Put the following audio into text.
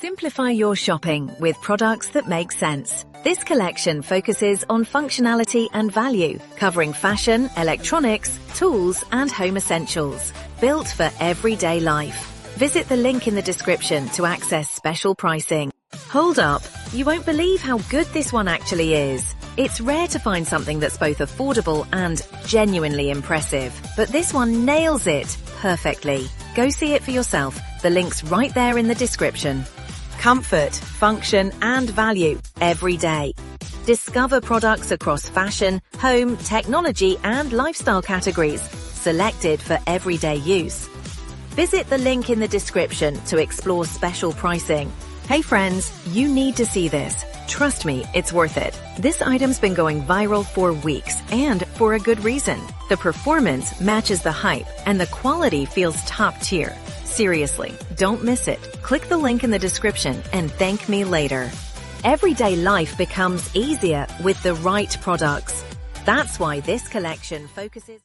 Simplify your shopping with products that make sense. This collection focuses on functionality and value, covering fashion, electronics, tools, and home essentials. Built for everyday life. Visit the link in the description to access special pricing. Hold up, you won't believe how good this one actually is. It's rare to find something that's both affordable and genuinely impressive, but this one nails it perfectly. Go see it for yourself. The link's right there in the description. Comfort, function, and value every day. Discover products across fashion, home, technology, and lifestyle categories, selected for everyday use. Visit the link in the description to explore special pricing. Hey friends, you need to see this. Trust me, it's worth it. This item's been going viral for weeks, and for a good reason. The performance matches the hype, and the quality feels top tier. Seriously, don't miss it. Click the link in the description and thank me later. Everyday life becomes easier with the right products. That's why this collection focuses